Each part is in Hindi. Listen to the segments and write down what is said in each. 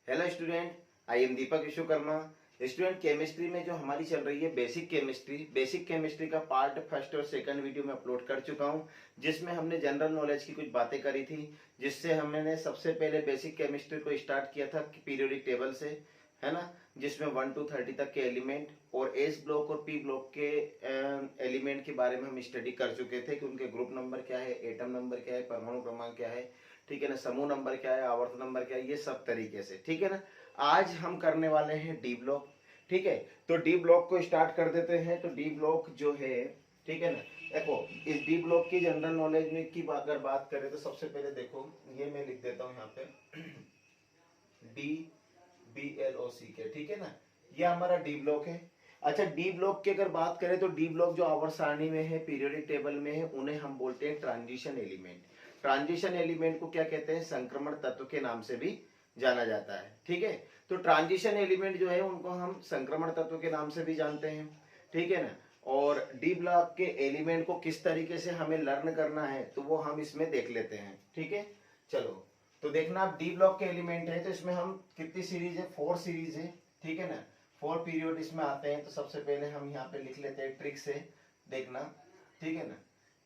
Hello student, I am Deepak Vishwakarma. Student, chemistry में जो हमारी चल रही है बेसिक केमिस्ट्री का पार्ट फर्स्ट और सेकंड वीडियो में अपलोड कर चुका हूं, जिसमें हमने जनरल नॉलेज की कुछ बातें करी थी। जिससे हमने सबसे पहले बेसिक केमिस्ट्री को स्टार्ट किया था पीरियोडिक टेबल से, है ना, जिसमें 1 to 30 तक के एलिमेंट और एस ब्लॉक और पी ब्लॉक के एलिमेंट के बारे में हम स्टडी कर चुके थे कि उनके ग्रुप नंबर क्या है, एटम नंबर क्या है, परमाणु क्रमांक क्या है, ठीक है ना, समूह नंबर क्या है, आवर्त नंबर क्या है, ये सब तरीके से, ठीक है ना। आज हम करने वाले हैं डी ब्लॉक। ठीक है, तो डी ब्लॉक को स्टार्ट कर देते हैं। तो डी ब्लॉक जो है, ठीक है ना, देखो इस डी ब्लॉक की जनरल नॉलेज में की अगर बात करें तो सबसे पहले देखो, ये मैं लिख देता हूं यहाँ पे डी BLOC के, ठीक है ना, ये हमारा डी ब्लॉक है। अच्छा, डी ब्लॉक की अगर बात करें तो डी ब्लॉक जो आवर्त सारणी में है, पीरियोडिक टेबल में है, उन्हें हम बोलते हैं ट्रांजिशन एलिमेंट। ट्रांजिशन एलिमेंट को क्या कहते हैं? संक्रमण तत्व के नाम से भी जाना जाता है। ठीक है, तो ट्रांजिशन एलिमेंट जो है उनको हम संक्रमण तत्व के नाम से भी जानते हैं, ठीक है ना। और डी ब्लॉक के एलिमेंट को किस तरीके से हमें लर्न करना है तो वो हम इसमें देख लेते हैं। ठीक है, चलो तो देखना, आप डी ब्लॉक के एलिमेंट है तो इसमें हम कितनी सीरीज है? 4 सीरीज है, ठीक है ना, 4 पीरियड इसमें आते हैं। तो सबसे पहले हम यहाँ पे लिख लेते हैं ट्रिक से, देखना, ठीक है ना।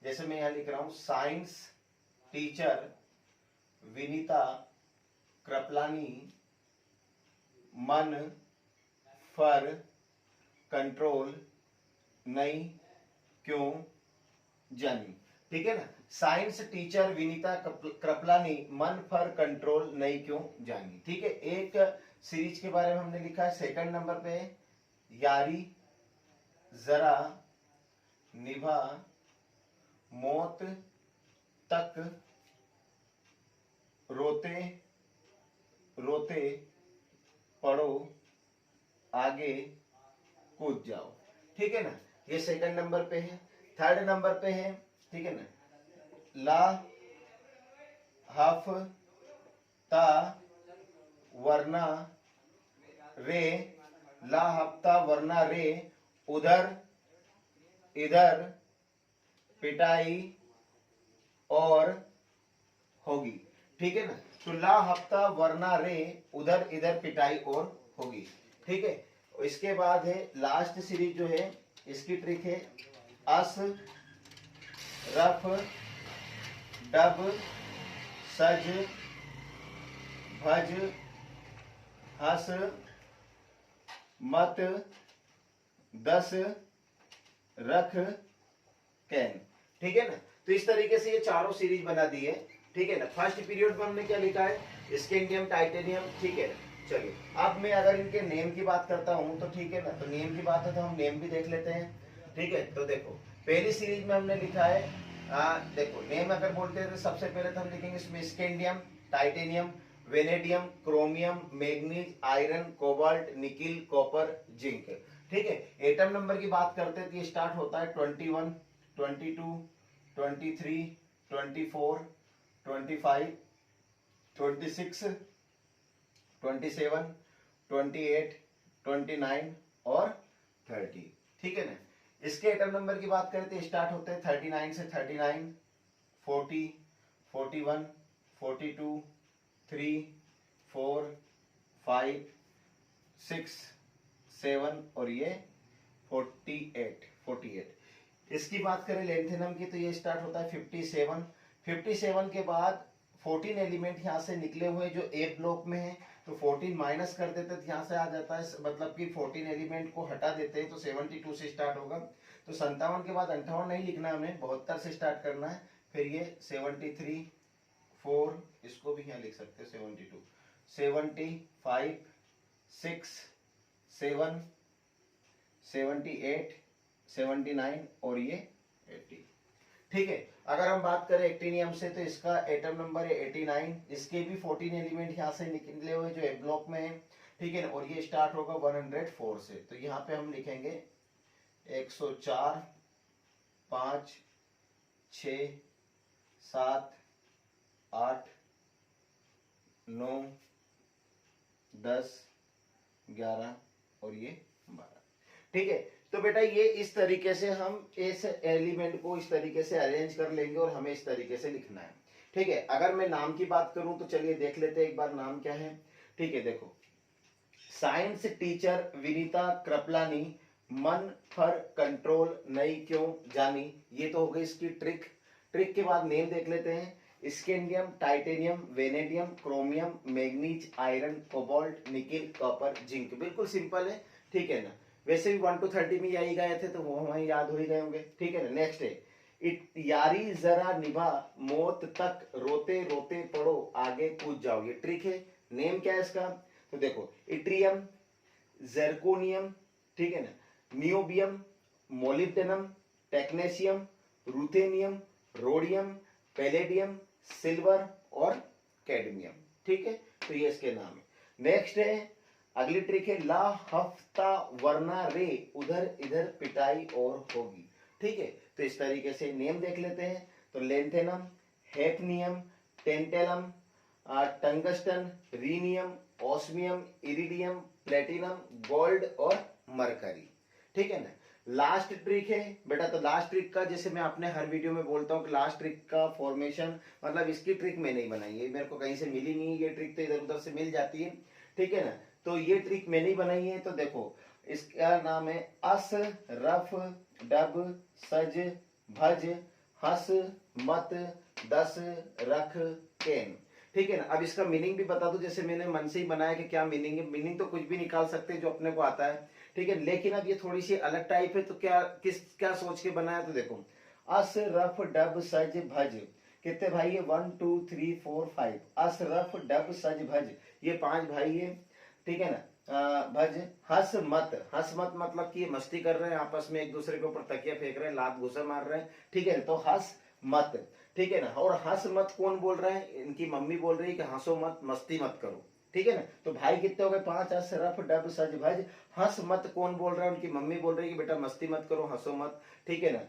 जैसे मैं यहाँ लिख रहा हूं, साइंस टीचर विनीता कृपलानी मन फर कंट्रोल नहीं क्यों जानी। ठीक है ना, साइंस टीचर विनीता कृपलानी मन फर कंट्रोल नहीं क्यों जानी। ठीक है, एक सीरीज के बारे में हमने लिखा है। सेकंड नंबर पे यारी जरा निभा मौत तक रोते रोते पढ़ो आगे कूद जाओ। ठीक है ना, ये सेकंड नंबर पे है। थर्ड नंबर पे है, ठीक है ना, ला हफ ता वरना रे, ला हफ्ता वरना रे, उधर इधर पिटाई और होगी। ठीक है ना, तो ला हफ्ता वरना रे, उधर इधर पिटाई और होगी। ठीक है, इसके बाद है लास्ट सीरीज जो है, इसकी ट्रिक है अस रफ डब सज भज हस मत दस रख कैन। ठीक है ना, तो इस तरीके से ये चारों सीरीज बना दी है। ठीक है ना, फर्स्ट पीरियड में हमने क्या लिखा है? Scandium titanium. ठीक है ना, चलिए अब मैं अगर इनके नेम की बात करता हूं तो ठीक है ना, तो नेम की बात है तो हम नेम भी देख लेते हैं। ठीक है, तो देखो पहली सीरीज में हमने लिखा है, देखो नेम अगर बोलते हैं तो सबसे पहले तो हम लिखेंगे इसमें scandium titanium vanadium chromium manganese iron cobalt nickel copper zinc. ठीक है, एटम नंबर की बात करते हैं तो ये स्टार्ट होता है 21 22 23 24 25 26 27 28 29 और 30। ठीक है ना, इसके एटम नंबर की बात करें तो स्टार्ट होते हैं 39 से 39 40 41 42 3 4 5 6 7 और ये 48। इसकी बात करें लेंथेनम की तो ये स्टार्ट होता है 57 के बाद 14 एलिमेंट यहाँ से निकले हुए जो ए ब्लॉक में है, तो 14 माइनस कर देते तो यहाँ से आ जाता है, मतलब कि 14 एलिमेंट को हटा देते हैं तो 72 से स्टार्ट होगा। तो 57 के बाद 58 नहीं लिखना, हमें 72 से स्टार्ट करना है। फिर ये 73 4, इसको भी यहाँ लिख सकते हैं 72 75 6 7 78 79 और ये 80। ठीक है, अगर हम बात करें एक्टिनियम से तो इसका एटम नंबर है 89। इसके भी 14 एलिमेंट यहाँ से निकले हुए जो ए ब्लॉक में है। ठीक है ना, और ये स्टार्ट होगा 104 से, तो यहाँ पे हम लिखेंगे 104 5 6 7 8 9 10 11 और ये 12। ठीक है, तो बेटा ये इस तरीके से हम इस एलिमेंट को इस तरीके से अरेंज कर लेंगे और हमें इस तरीके से लिखना है। ठीक है, अगर मैं नाम की बात करूं तो चलिए देख लेते हैं एक बार नाम क्या है। ठीक है, देखो साइंस टीचर विनीता कृपलानी, मन फर कंट्रोल नई क्यों जानी। ये तो हो गई इसकी ट्रिक। ट्रिक के बाद नेम देख लेते हैं। Scandium, titanium, vanadium, chromium, manganese, iron, cobalt, nickel, copper, zinc. बिल्कुल सिंपल है, ठीक है ना। वैसे भी 1 to 30 में यही गए थे तो वो हमें याद हो ही गए होंगे, ठीक है ना। नेक्स्ट है यारी जरा निभा मौत तक रोते रोते पड़ो आगे कूद जाओ। ये ट्रिक है। नेम क्या है इसका, तो देखो इट्रियम, जेरकोनियम, ठीक है ना, niobium, molybdenum, technetium, ruthenium, rhodium, palladium, silver और कैडमियम, ठीक है। तो ये इसके नाम है। नेक्स्ट है अगली ट्रिक है ला हफ्ता वरना रे उधर इधर पिटाई और होगी, ठीक है। तो इस तरीके से नेम देख लेते हैं। तो lanthanum, hafnium, tantalum, tungsten, rhenium, osmium, iridium, platinum, gold और मरकरी, ठीक है ना। लास्ट ट्रिक है बेटा, तो लास्ट ट्रिक का जैसे मैं अपने हर वीडियो में बोलता हूँ कि लास्ट ट्रिक का फॉर्मेशन, मतलब इसकी ट्रिक मैं नहीं बनाई है, मेरे को कहीं से मिली नहीं है, ये ट्रिक तो इधर उधर से मिल जाती है, ठीक है ना। तो ये ट्रिक मैंने ही बनाई है। तो देखो इसका नाम है अस रफ डब सज भज हस मत दस रख केन, ठीक है ना। अब इसका मीनिंग भी बता दो, जैसे मैंने मन से ही बनाया कि क्या मीनिंग है। मीनिंग तो कुछ भी निकाल सकते हैं जो अपने को आता है, ठीक है। लेकिन अब ये थोड़ी सी अलग टाइप है, तो क्या सोच के बनाया, तो देखो अस रफ डब सज भज, कितने भाई है 1 2 3 4 5। अस रफ डब सज भज, ये 5 भाई है, ठीक है ना। भज हंस मत मतलब कि ये मस्ती कर रहे हैं आपस में, एक दूसरे के ऊपर तकिया फेंक रहे हैं, लात घुसा मार रहे हैं, ठीक है। तो हंस मत, ठीक है ना। और हंस मत कौन बोल रहा है, इनकी मम्मी बोल रही है कि हंसो मत, मस्ती मत करो, ठीक है ना। तो भाई कितने हो गए 5। अस रफ डब सज भज हंस मत कौन बोल रहा है, उनकी मम्मी बोल रही है कि बेटा मस्ती मत करो, हंसो मत, ठीक है ना।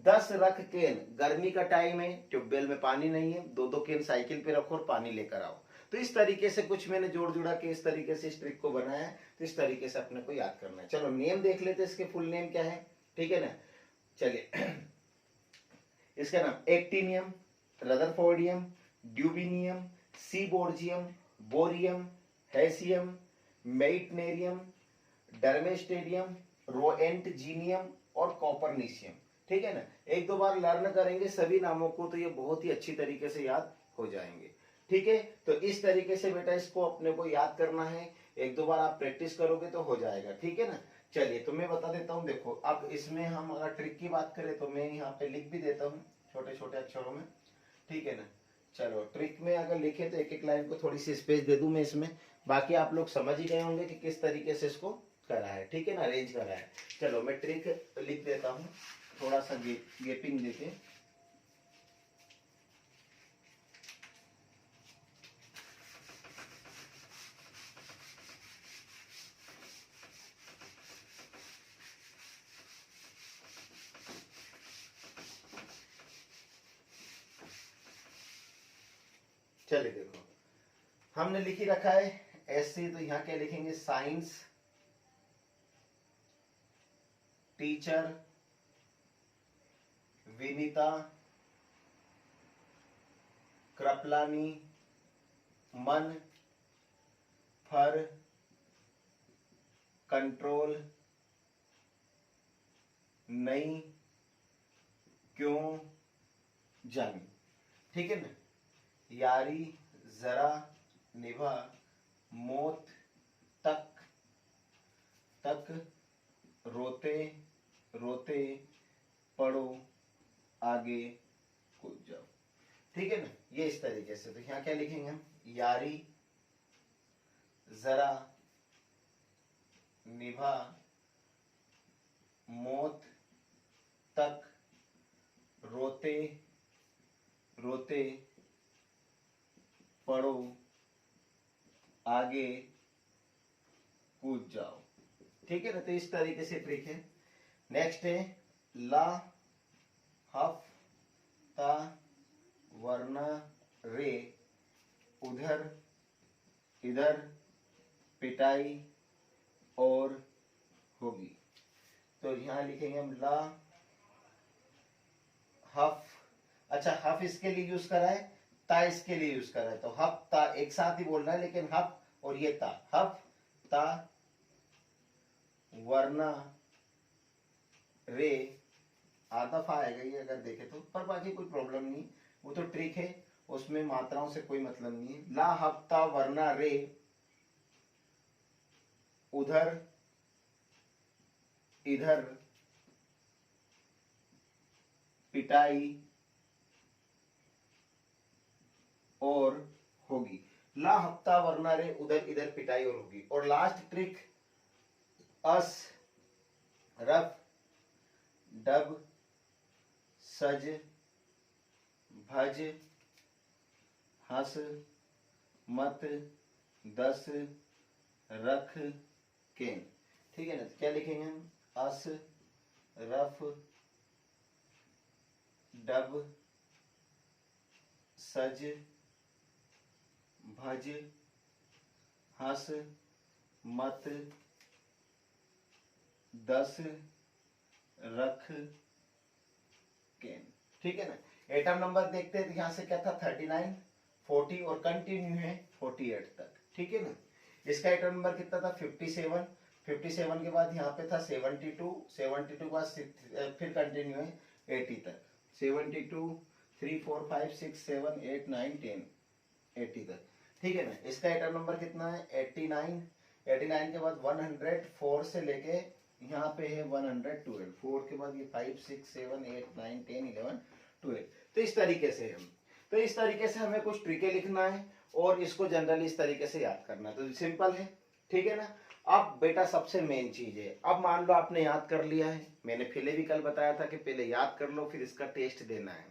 10 रख केन, गर्मी का टाइम है, ट्यूबवेल में पानी नहीं है, 2-2 केन साइकिल पे रखो और पानी लेकर आओ। तो इस तरीके से कुछ मैंने जोड़ जुड़ा के इस तरीके से इस ट्रिक को बनाया है। तो इस तरीके से अपने को याद करना है। चलो नेम देख लेते हैं, इसके फुल नेम क्या है, ठीक है ना। चलिए इसका नाम एक्टिनियम, रदरफोर्डियम, ड्यूबिनियम, सीबोर्जियम, बोरियम, हैसियम, मेइटनेरियम, डर्मेस्टेडियम, रोएंटजीनियम और कॉपरनीशियम, ठीक है ना। 1-2 बार लर्न करेंगे सभी नामों को तो ये बहुत ही अच्छी तरीके से याद हो जाएंगे, ठीक है। तो इस तरीके से बेटा इसको अपने को याद करना है। 1-2 बार आप प्रैक्टिस करोगे तो हो जाएगा, ठीक है ना। चलिए तो मैं बता देता हूं, देखो अब इसमें हम अगर ट्रिक की बात करें तो मैं यहाँ पे लिख भी देता हूँ छोटे छोटे अक्षरों में, ठीक है ना। चलो ट्रिक में अगर लिखे तो एक एक लाइन को थोड़ी सी स्पेस दे दूं मैं इसमें, बाकी आप लोग समझ ही गए होंगे कि किस तरीके से इसको करा है, ठीक है ना, अरेंज करा है। चलो मैं ट्रिक लिख देता हूँ थोड़ा सा गेपिंग देके। चलिए देखो हमने लिखी रखा है ऐसे, तो यहाँ क्या लिखेंगे, साइंस टीचर विनीता कृपलानी, मन फर कंट्रोल नई क्यों जानी, ठीक है ना। यारी जरा निभा मौत तक रोते रोते पढ़ो आगे कूद जाओ, ठीक है ना। ये इस तरीके से, तो यहाँ क्या लिखेंगे हम, यारी जरा निभा मौत तक रोते रोते पढ़ो आगे कूद जाओ, ठीक है ना। तो इस तरीके से ट्रिक है। नेक्स्ट है ला हफ ता वरना रे उधर इधर पिटाई और होगी। तो यहां लिखेंगे हम ला हफ, अच्छा हफ इसके लिए यूज करा है, ता इसके लिए यूज करा है, तो हफ ता एक साथ ही बोलना है, लेकिन हफ और ये ता, हफ्ता वरना रे आधा फा आएगा ये अगर देखे तो, पर बाकी कोई प्रॉब्लम नहीं, वो तो ट्रिक है, उसमें मात्राओं से कोई मतलब नहीं है। ला हफ्ता वरना रे उधर इधर पिटाई और होगी। ला हफ्ता वरना रे उधर इधर पिटाई और होगी। और लास्ट ट्रिक, अस रफ डब सज भज हंस मत दस रख केन। ठीक है ना, तो क्या लिखेंगे हम, अस रफ डब सज भज हंस मत दस रख केन। ठीक है ना, एटम नंबर देखते हैं, तो यहां से क्या था 39, 40 और कंटिन्यू है 48 तक। ठीक है ना, इसका एटम नंबर कितना था 57, 57 के बाद यहाँ पे था 72, 72 के बाद फिर कंटिन्यू है 80 तक, 72 3 4 5 6 7 8 9 10 80 तक। ठीक है ना, इसका एटम नंबर कितना है 89, 89 के बाद 104 से लेके यहाँ पे है 112, 4 के बाद ये 5 6 7 8 9 10 11 12। तो इस तरीके से हमें कुछ ट्रिकें लिखना है और इसको जनरली इस तरीके से याद करना है, तो सिंपल है। ठीक है ना, अब बेटा सबसे मेन चीज है, अब मान लो आपने याद कर लिया है, मैंने पहले भी कल बताया था कि पहले याद कर लो फिर इसका टेस्ट देना है।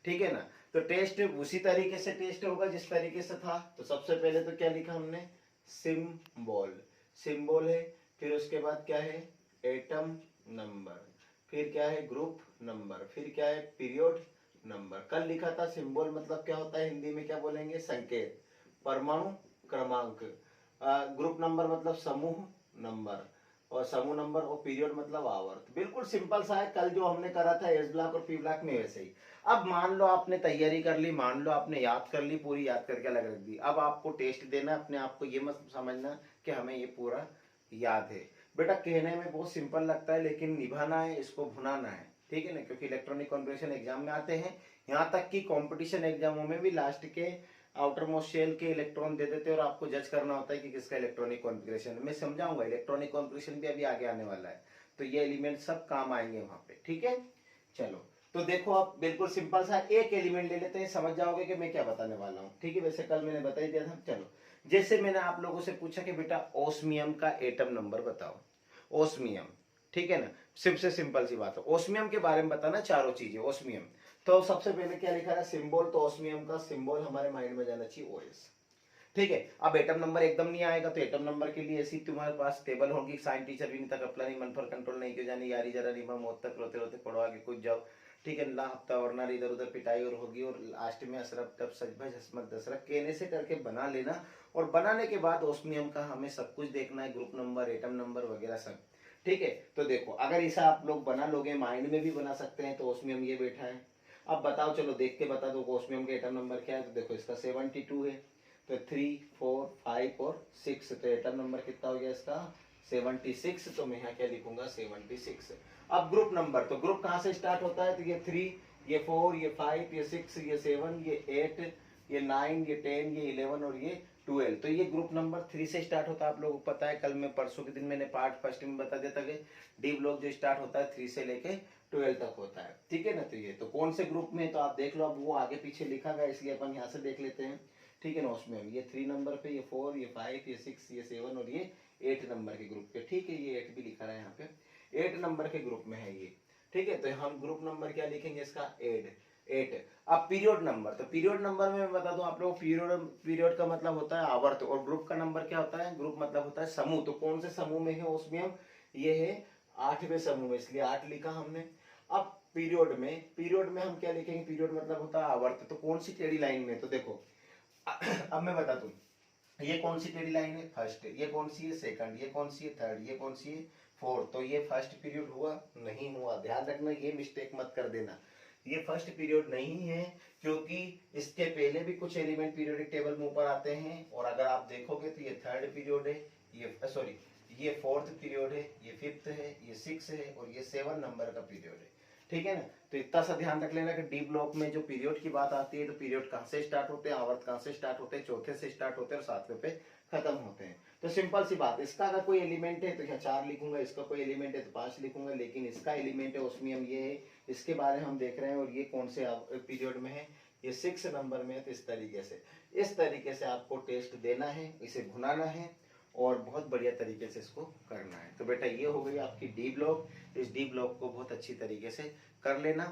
ठीक है ना, तो टेस्ट उसी तरीके से टेस्ट होगा जिस तरीके से था। तो सबसे पहले तो क्या लिखा हमने, सिंबल, सिंबल है, फिर उसके बाद क्या है एटम नंबर, फिर क्या है ग्रुप नंबर, फिर क्या है पीरियड नंबर। कल लिखा था सिंबल मतलब क्या होता है, हिंदी में क्या बोलेंगे, संकेत, परमाणु क्रमांक, ग्रुप नंबर मतलब समूह नंबर, और समूह नंबर, और पीरियड मतलब आवर्त। बिल्कुल सिंपल सा है, कल जो हमने करा था एस ब्लॉक और पी ब्लॉक में वैसे ही। अब मान लो आपने तैयारी कर ली, मान लो आपने याद कर ली, पूरी याद करके अलग रख दी, अब आपको टेस्ट देना, अपने आप को ये मत समझना कि हमें ये पूरा याद है। बेटा कहने में बहुत सिंपल लगता है लेकिन निभाना है, इसको भुनाना है। ठीक है ना, क्योंकि इलेक्ट्रॉनिक कॉन्फ़िगरेशन एग्जाम में आते हैं, यहाँ तक कि कंपटीशन एग्जामों में भी लास्ट के आउटर मोस्ट शेल के इलेक्ट्रॉन दे देते हैं और आपको जज करना होता है कि किसका इलेक्ट्रॉनिक कॉन्फ़िगरेशन। मैं समझाऊंगा, इलेक्ट्रॉनिक कॉन्फ़िगरेशन भी अभी आगे आने वाला है, तो ये एलिमेंट सब काम आएंगे वहां पे। ठीक है, चलो तो देखो आप बिल्कुल सिंपल सा एक एलिमेंट ले लेते हैं, समझ जाओगे कि मैं क्या बताने वाला हूँ। ठीक है, वैसे कल मैंने बता ही दिया था। चलो, जैसे मैंने आप लोगों से पूछा कि बेटा ओस्मियम का एटम नंबर बताओ, ओस्मियम। ठीक है ना, सबसे सिंपल सी बात है, ओस्मियम के बारे में बताना चारों चीजें। ओस्मियम तो सबसे पहले क्या लिखा है सिंबल, तो ओस्मियम का सिंबल हमारे माइंड में जाना चाहिए ओएस। ठीक है, अब एटम नंबर एकदम नहीं आएगा, तो एटम नंबर के लिए ऐसी तुम्हारे पास टेबल होगी, साइन टीचर भी नहीं तक अपना नहीं, मन पर कंट्रोल नहीं क्यों जानी यारी जरा निमा मौत तक रोते रोते पढ़ो आगे कुछ जाओ। ठीक है, ला हफ्ता वरना इधर उधर पिटाई और होगी, और लास्ट में अशरफ टब सजभज हसमत दशरफ कहने से करके बना लेना। और बनाने के बाद ओस्मियम का हमें सब कुछ देखना है, ग्रुप नंबर एटम नंबर वगैरह सब। ठीक है, तो देखो अगर ऐसा आप लोग बना लोगे, माइंड में भी बना सकते हैं, तो ओस्मियम ये बैठा है। अब बताओ, चलो देख के बता दो ओस्मियम का एटम नंबर क्या है। तो देखो इसका 72 है, तो 3 4 5 और 6, तो एटम नंबर कितना हो गया इसका 76। तो मैं यहाँ क्या लिखूंगा 76। अब ग्रुप नंबर, तो ग्रुप कहाँ से स्टार्ट होता है, तो ये 3, ये 4, ये 5, ये 6, ये 7, ये 8, ये 9, ये 10, ये 11 और ये 12। तो ये ग्रुप नंबर 3 से स्टार्ट होता है। आप लोगों को पता है, कल मैं परसों के दिन मैंने पार्ट फर्स्ट में बता दिया था कि डी ब्लॉक जो स्टार्ट होता है 3 से लेके 12 तक होता है। ठीक है ना, तो ये तो कौन से ग्रुप में, तो आप देख लो, अब वो आगे पीछे लिखा गया इसलिए अपन यहाँ से देख लेते हैं। ठीक है ना, उसमें ये 3 नंबर पे, ये 4, ये 5, ये 6, ये 7 और ये 8 नंबर के ग्रुप पे। ठीक है, ये 8 भी लिखा रहा है यहाँ पे, 8 नंबर के ग्रुप में है ये। ठीक है, तो हम ग्रुप नंबर क्या लिखेंगे इसका 8। अब पीरियड नंबर, तो पीरियड नंबर में मैं बता दूं आप लोग, पीरियड का मतलब होता है आवर्त, और ग्रुप का नंबर क्या होता है, ग्रुप मतलब होता है समूह। तो कौन से समूह में है ओस्मियम, ये है 8वें समूह में, इसलिए 8 लिखा हमने। अब पीरियड में हम क्या लिखेंगे, पीरियड मतलब होता है आवर्त, तो कौन सी टेढ़ी लाइन में, तो देखो अब मैं बता दूं, ये कौन सी टेढ़ी लाइन है, फर्स्ट, ये कौन सी है सेकंड, ये कौन सी है थर्ड, ये कौन सी है फोर्थ। तो ये फर्स्ट पीरियड हुआ नहीं हुआ, ध्यान रखना, ये मिस्टेक मत कर देना। ये फर्स्ट पीरियड नहीं है, क्योंकि इसके पहले भी कुछ एलिमेंट पीरियोडिक टेबल में ऊपर आते हैं, और अगर आप देखोगे तो ये थर्ड पीरियड है, ये फोर्थ पीरियड है, ये फिफ्थ है, ये सिक्स है, और ये 7 नंबर का पीरियड है। ठीक है ना। तो इतना सा ध्यान रख लेना कि डी ब्लॉक में जो पीरियड की बात आती है तो पीरियड कहाँ से स्टार्ट होते हैं, आवर्त कहाँ से स्टार्ट होते हैं, चौथे से स्टार्ट होते हैं और 7वें पे खत्म होते हैं। तो सिंपल सी बात, इसका अगर कोई एलिमेंट है तो यहाँ 4 लिखूंगा, इसका कोई एलिमेंट है तो 5 लिखूंगा, लेकिन इसका एलिमेंट है उसमें हम ये है, इसके बारे में हम देख रहे हैं, और ये कौन से पीरियड में है, ये 6 नंबर में है। तो इस तरीके से आपको टेस्ट देना है, इसे भुनाना है और बहुत बढ़िया तरीके से इसको करना है। तो बेटा ये हो गई आपकी डी ब्लॉक। इस डी ब्लॉक को बहुत अच्छी तरीके से कर लेना,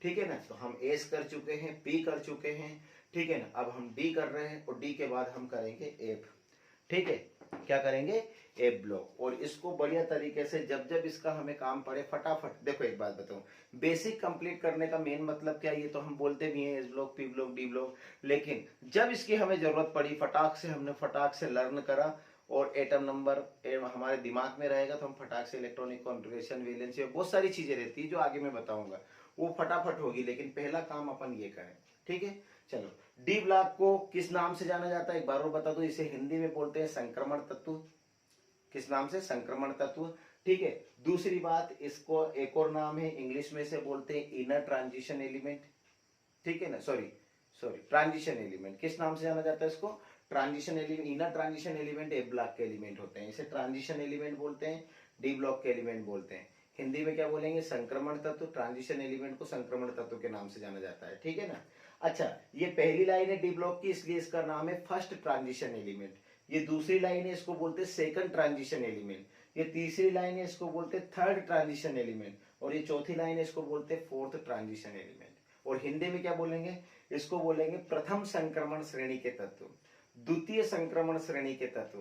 ठीक है ना। तो हम एस कर चुके हैं, पी कर चुके हैं, ठीक है ना। अब हम डी कर रहे हैं और डी के बाद हम करेंगे एफ, ठीक है। क्या करेंगे, एफ ब्लॉक। और इसको बढ़िया तरीके से जब जब इसका हमें काम पड़े फटाफट, देखो एक बात बताऊं, बेसिक कंप्लीट करने का मेन मतलब क्या, ये तो हम बोलते भी हैं S block, P block, D block, लेकिन जब इसकी हमें जरूरत पड़ी हमने फटाक से लर्न करा और एटम नंबर हमारे दिमाग में रहेगा, तो हम फटाक से इलेक्ट्रॉनिक कॉन्फ़िगरेशन, वैलेंसी, बहुत सारी चीजें रहती है जो आगे मैं बताऊंगा, वो फटाफट होगी, लेकिन पहला काम अपन ये करें, ठीक है। चलो, डी ब्लॉक को किस नाम से जाना जाता है एक बार और बता दो। इसे हिंदी में बोलते हैं संक्रमण तत्व। किस नाम से, संक्रमण तत्व, ठीक है। दूसरी बात, इसको एक और नाम है, इंग्लिश में से बोलते हैं इनर ट्रांजिशन एलिमेंट, ठीक है ना, सॉरी ट्रांजिशन एलिमेंट। किस नाम से जाना जाता है इसको, transition element. Inner transition element A block के एलिमेंट होते हैं, इसे ट्रांजिशन एलिमेंट बोलते हैं, डी ब्लॉक के एलिमेंट बोलते हैं। हिंदी में क्या बोलेंगे, संक्रमण तत्व। ट्रांजिशन एलिमेंट को संक्रमण तत्व के नाम से जाना जाता है, ठीक है ना। अच्छा, ये पहली लाइन है डी ब्लॉक की, इसलिए इसका नाम है फर्स्ट ट्रांजिशन एलिमेंट। ये दूसरी लाइन है, इसको बोलते हैं सेकंड ट्रांजिशन एलिमेंट। ये तीसरी लाइन है, इसको बोलते हैं थर्ड ट्रांजिशन एलिमेंट। और ये चौथी लाइन है, इसको बोलते हैं फोर्थ ट्रांजिशन एलिमेंट। और हिंदी में क्या बोलेंगे, इसको बोलेंगे प्रथम संक्रमण श्रेणी के तत्व, द्वितीय संक्रमण श्रेणी के तत्व,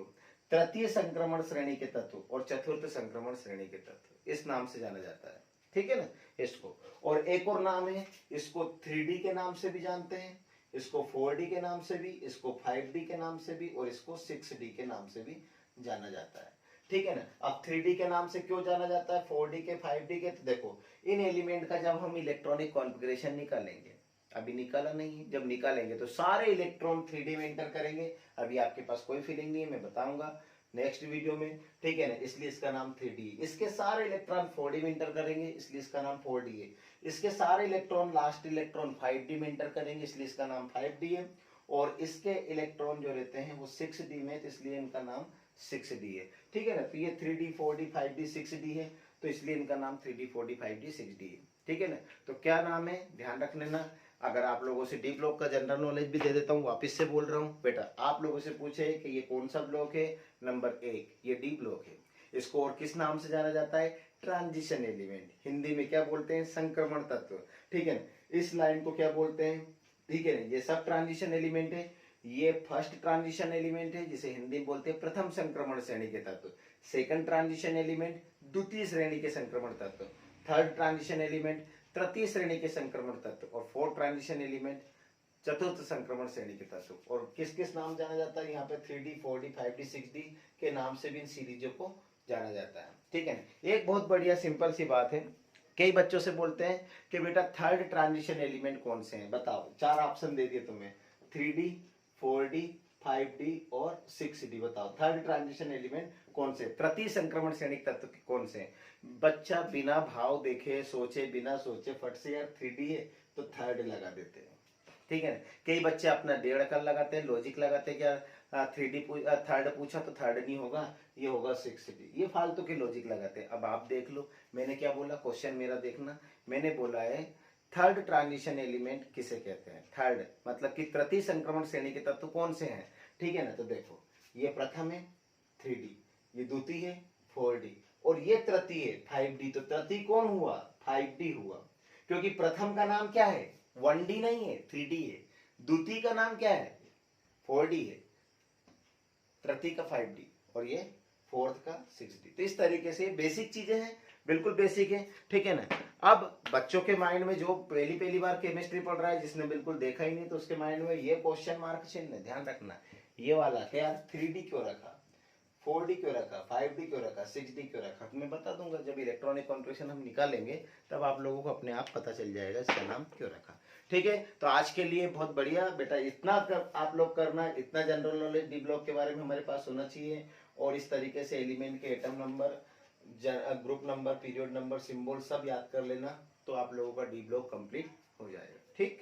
तृतीय संक्रमण श्रेणी के तत्व और चतुर्थ संक्रमण श्रेणी के तत्व। इस नाम से जाना जाता है, ठीक है ना इसको। और एक और नाम है, इसको 3D के नाम से भी जानते हैं, इसको 4D के नाम से भी, इसको 5D के नाम से भी, और इसको 6D के नाम से भी जाना जाता है, ठीक है ना। अब 3D के नाम से क्यों जाना जाता है, 4D के, 5D के, तो देखो इन एलिमेंट का जब हम इलेक्ट्रॉनिक कॉन्फ़िगरेशन निकालेंगे, अभी निकाला नहीं है, जब निकालेंगे तो सारे इलेक्ट्रॉन 3D में एंटर करेंगे। अभी आपके पास कोई फीलिंग नहीं है, मैं बताऊंगा नेक्स्ट वीडियो में, ठीक है ना, इसलिए इसका नाम 3D है। इसके सारे इलेक्ट्रॉन 4D में एंटर करेंगे, इसलिए इसका नाम 4D है। इसके सारे इलेक्ट्रॉन, लास्ट इलेक्ट्रॉन 5D में एंटर करेंगे, इसलिए इसका नाम 5D है। और इसके इलेक्ट्रॉन जो रहते हैं वो 6D में, तो इसलिए इनका नाम 6D है, ठीक है ना। तो ये 3D 4D 5D 6D है, तो इसलिए इनका नाम 3D 4D 5D 6D है, ठीक है ना। तो क्या नाम है, ध्यान रख लेना। अगर आप लोगों से डी ब्लॉक का जनरल नॉलेज भी दे देता हूँ, वापस से बोल रहा हूँ बेटा, आप लोगों से पूछे कि ये कौन सा ब्लॉक है, नंबर 1 ये डी ब्लॉक है। इसको और किस नाम से जाना जाता है, ट्रांजिशन एलिमेंट। हिंदी में क्या बोलते हैं, संक्रमण तत्व, ठीक है ना। इस लाइन को क्या बोलते हैं, ठीक है ना, ये सब ट्रांजिशन एलिमेंट है। ये फर्स्ट ट्रांजिशन एलिमेंट है, जिसे हिंदी में बोलते हैं प्रथम संक्रमण श्रेणी के तत्व। सेकंड ट्रांजिशन एलिमेंट द्वितीय श्रेणी के संक्रमण तत्व। थर्ड ट्रांजिशन एलिमेंट तृतीय श्रेणी के संक्रमण तत्व। और फोर्थ ट्रांजिशन एलिमेंट चतुर्थ संक्रमण श्रेणी के तत्व। और किस किस नाम जाना जाता है, यहाँ पे 3D 4D 5D 6D के नाम से भी इन सीरीजों को जाना जाता है, ठीक है ना। एक बहुत बढ़िया सिंपल सी बात है, कई बच्चों से बोलते हैं कि बेटा थर्ड ट्रांजिशन एलिमेंट कौन से हैं, बताओ। 4 ऑप्शन दे दिए तुम्हें, 3D 4D 5D और 6D, बताओ थर्ड ट्रांजिशन एलिमेंट कौन से, तृतीय संक्रमण श्रेणी तत्व कौन से। बच्चा बिना भाव देखे, सोचे बिना सोचे फट से यार 3D है तो थर्ड लगा देते हैं, ठीक है ना। कई बच्चे अपना 1.5 अकल लगाते हैं, लॉजिक लगाते हैं, क्या 3D थर्ड पूछा तो थर्ड नहीं होगा, ये होगा 6D, ये फालतू के लॉजिक लगाते हैं। अब आप देख लो मैंने क्या बोला, क्वेश्चन मेरा देखना, मैंने बोला है थर्ड ट्रांजिशन एलिमेंट किसे कहते हैं। थर्ड मतलब कि तृतीय संक्रमण श्रेणी के तत्व कौन से हैं, ठीक है ना। तो देखो ये प्रथम है 3D, ये द्वितीय है 4D और ये तृतीय है 5D। तो तृतीय कौन हुआ, 5D हुआ, क्योंकि प्रथम का नाम क्या है, 1D नहीं है 3D है। द्वितीय का नाम क्या है, 4D है, तृतीय का 5D और ये फोर्थ का 6D। तो इस तरीके से बेसिक चीजें हैं, बिल्कुल बेसिक है, ठीक है ना। अब बच्चों के माइंड में जो पहली बार केमिस्ट्री पढ़ रहा है, जिसने बिल्कुल देखा ही नहीं, तो उसके माइंड में ये क्वेश्चन मार्क चिन्ह, ध्यान रखना ये वाला क्या 3D क्यों रखा, 4D क्यों रखा, 5D क्यों रखा, 6D क्यों रखा, मैं बता दूंगा। जब इलेक्ट्रॉनिक कॉन्फ़िगरेशन हम निकालेंगे तब आप लोगों को अपने आप पता चल जाएगा इसका नाम क्यों रखा। ठीक है, तो आज के लिए बहुत बढ़िया बेटा, इतना आप लोग करना, इतना जनरल नॉलेज डी ब्लॉक के बारे में हमारे पास होना चाहिए। और इस तरीके से एलिमेंट के atom number, group number, period number, symbol सब याद कर लेना, तो आप लोगों का डी ब्लॉक कंप्लीट हो जाएगा। ठीक।